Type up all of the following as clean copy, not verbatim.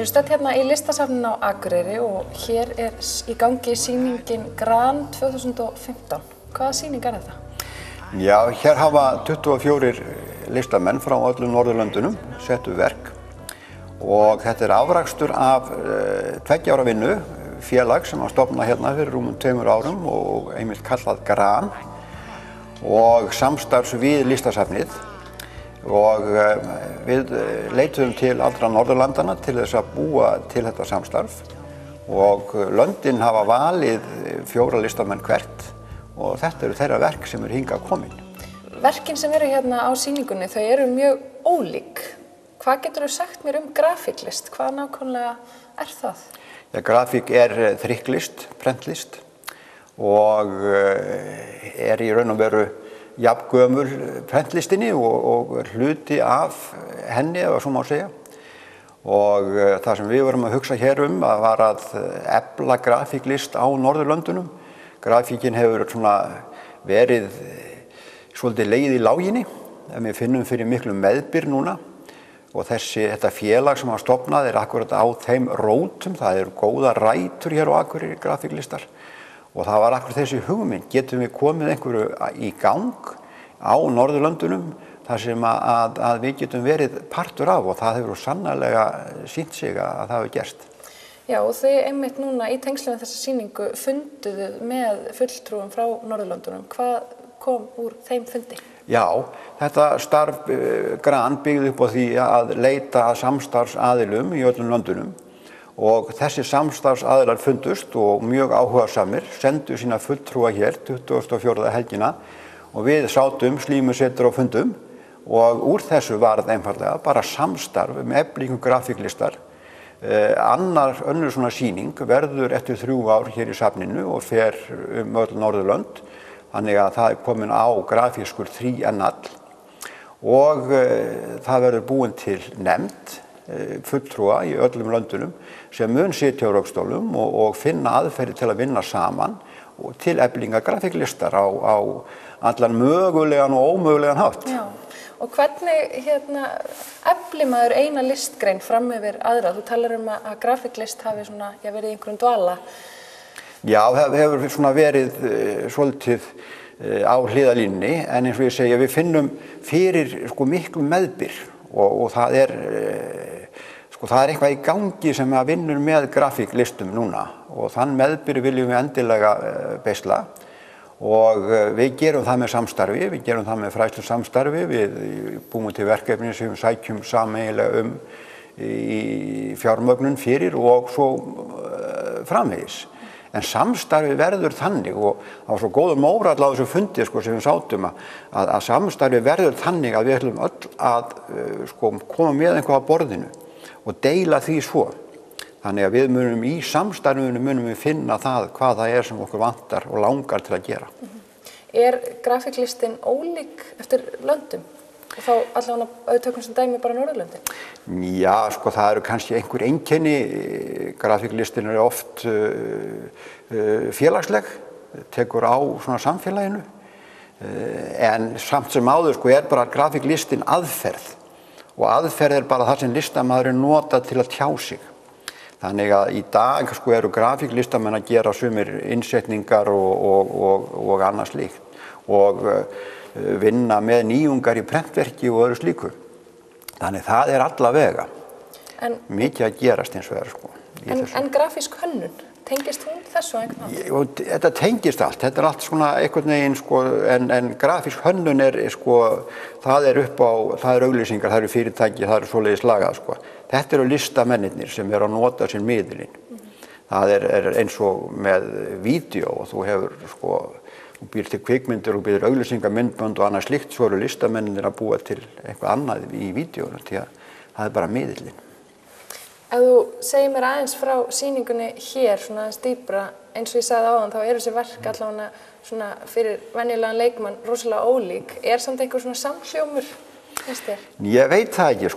erum stödd hérna í Listasafninu á Akureyri og hér í gangi sýningin Gran 2015. Hvaða sýning þetta? Já, hér hafa 24 listamenn frá öllum Norðurlöndunum settu verk og þetta afrakstur af 2 ára vinnu félag sem var stofnað hérna fyrir rúmum 2 árum og einmitt kallað Gran og samstarfs við Listasafnið. Og við leituðum til allra Norðurlandana til þess að búa til þetta samstarf og löndin hafa valið 4 listamenn hvert og þetta eru þeirra verk sem hingað komin. Verkin sem eru hérna á sýningunni, þau eru mjög ólík. Hvað geturðu sagt mér grafíklist? Hvað nákvæmlega það? Ja, grafík þrykklist, prentlist og í raun og veru jafngömul prentlistinni og hluti af henni, ef svo má segja. Og það sem við vorum að hugsa hér var að efla grafíklist á Norðurlöndunum. Grafíkin hefur verið svolítið legið í láginni, en við finnum fyrir miklu meðbyr núna. Og þetta félag sem var stofnað akkurat á þeim rótum, það eru góðar rætur hér á Akureyri grafíklistar. Og það var akkurat þessi hugmynd, getum við komið einhverju í gang á Norðurlöndunum þar sem að við getum verið partur af og það hefur sannarlega sýnt sig að það hefur gerst. Já, og þið einmitt núna í tengslum við þessa sýningu funduðu með fulltrúum frá Norðurlöndunum. Hvað kom úr þeim fundi? Já, þetta starf Gran byggði upp á því að leita að samstarfsaðilum í öllum löndunum. Og þessi samstarfsaðilar fundust og mjög áhugasamir, sendu sína fulltrúa hér 24. helgina og við sátum slímusetur og fundum og úr þessu varð einfaldlega bara samstarf eflingu grafíklistar. Önnur svona sýning verður eftir 3 ár hér í safninu og fer öll Norðurlönd, þannig að það komin á grafískur þríennall og það verður búin til nefnd fulltrúa í öllum löndunum sem mun sitja á rökstólum og finna aðferðir til að vinna saman og til eflingar grafíklistar á allan mögulegan og ómögulegan hátt. Já, og hvernig eflir maður eina listgrein fram yfir aðra? Þú talar að grafíklist hafi verið í einhverjum dvala. Já, það hefur verið svolítið á hliðarlínunni, en eins og ég segja, við finnum fyrir miklu meðbyr og það er eitthvað í gangi sem að vinnur með grafíklistum núna og þann meðbyr viljum við endilega beisla og við gerum það með samstarfi, við gerum það með fræðslusamstarfi, við búum til verkefni sem við sækjum sameiginlega í fjármögnun fyrir og svo framvegis. En samstarfi verður þannig og það var svo góður mórall á þessu fundi sem við sátum að samstarfi verður þannig að við ætlum öll að koma með eitthvað á borðinu og deila því svo. Þannig að við munum í samstarfinu finna það hvað það sem okkur vantar og langar til að gera. Grafíklistin ólík eftir löndum? Og þá allavega auðtökum sem dæmi bara Norðurlöndin? Já, það eru kannski einhver einkenni. Grafíklistin oft félagsleg, tekur á samfélaginu. En samt sem áður bara grafíklistin aðferð. Og aðferð bara það sem listamaðurinn nota til að tjá sig. Þannig að í dag eru grafíklistamenn að gera sumir innsetningar og annað slíkt. Og vinna með nýjungar í prentverki og öðru slíku. Þannig það allavega mikið að gerast eins og En grafísk hönnun, tengist hún þessu einhvern veginn? Þetta tengist allt, þetta allt einhvern veginn, en grafísk hönnun það er auglýsingar, það eru fyrirtæki, það eru svoleiðis lagað. Þetta eru listamennirnir sem að nota sinn miðilinn. Það eins og með vídeó og þú hefur þú býr til kvikmyndir og býr auglýsingar, myndbönd og annað slíkt, svo eru listamennir að búa til eitthvað annað í vídeónu því að það bara miðillinn. Ef þú segir mér aðeins frá sýningunni hér, aðeins dýpra, eins og ég sagði áðan, þá eru þessi verk allavega fyrir venjulegan leikmann rosalega ólík. Samt einhver samhljómur, finnst þér? Ég veit það ekki,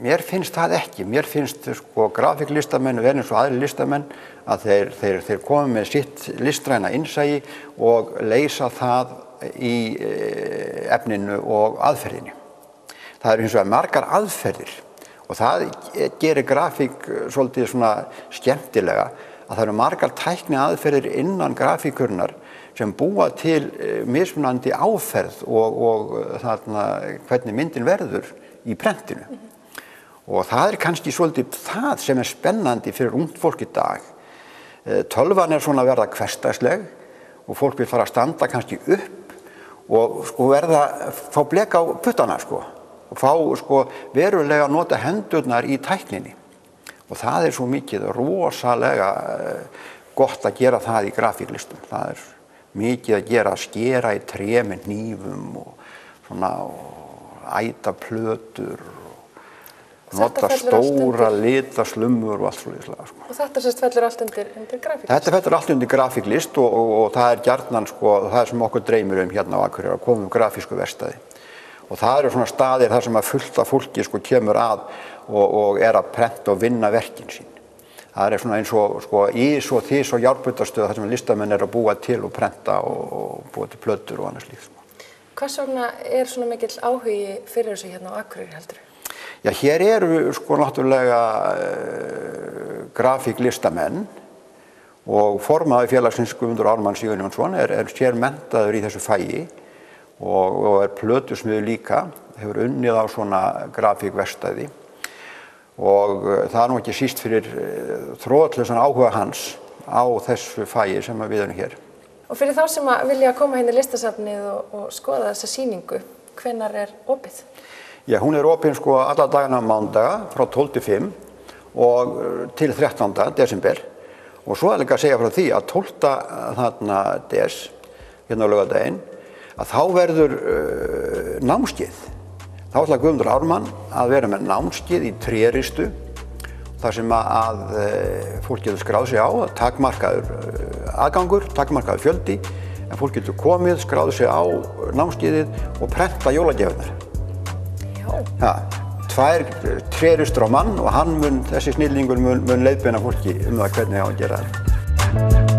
mér finnst það ekki. Mér finnst grafíklistamenn eins og aðrir listamenn að þeir koma með sitt listræna innsæi og leysa það í efninu og aðferðinni. Það eru hins vegar margar aðferðir Og það gerir grafík svolítið svona skemmtilega að það eru margar tækni aðferðir innan grafíkurinnar sem búa til mismunandi áferð og þarna hvernig myndin verður í prentinu. Og það kannski svolítið það sem spennandi fyrir ungt fólk í dag. Tölvan svona að verða hversdagsleg og fólk vil fara að standa kannski upp og sko fá blek á puttana sko. Og fá sko verulega að nota hendurnar í tækninni. Og það svo mikið rosalega gott að gera það í grafíklistum. Það mikið að gera að skera í tré með hnífum og svona og æta plötur og nota stóra litaslummur og allt svoleiðis. Og þetta sérst fellur allt undir grafíklist? Þetta fellur allt undir grafíklist og það gjarnan sko, það sem okkur dreymir hérna á Akureyri að koma grafísku verkstæði. Og það svona staðir þar sem að fullt af fólki sko kemur að og að prenta og vinna verkin sín. Það svona eins og sko ís og þís og járnbrautastöð þar sem listamenn að búa til og prenta og búa til plötur og annað slíkt. Hvers vegna svona mikill áhugi fyrir þessu hérna á Akureyri heldur? Já, hér eru sko náttúrulega grafíklistamenn og formaður félagsins Guðmundur Ármann Sigurjónsson sérmenntaður í þessu fagi og plötusmiður líka, hefur unnið á svona grafíkverkstæði og það nú ekki síst fyrir þrotlausan áhuga hans á þessu fagi sem við erum hér. Og fyrir þá sem vilja koma hérna í listasafnið og skoða þessa sýningu, hvenær opið? Já, hún opin sko alla dagana mánudaga frá 12 til 5 og til 13. desember og svo líka að segja frá því að 12. des, hérna á laugardaginn, að þá verður námskeið. Þá ætlar Guðmundur Ármann að vera með námskeið í tréristu þar sem að fólk getur skráð sig á, takmarkaður aðgangur, takmarkaður fjöldi, en fólk getur komið, skráð sig á námskeiðið og prenta jólagjafirnar. Já. 2 tréristur á mann og þessi snillingur mun leiðbeina fólki það hvernig á að gera þetta.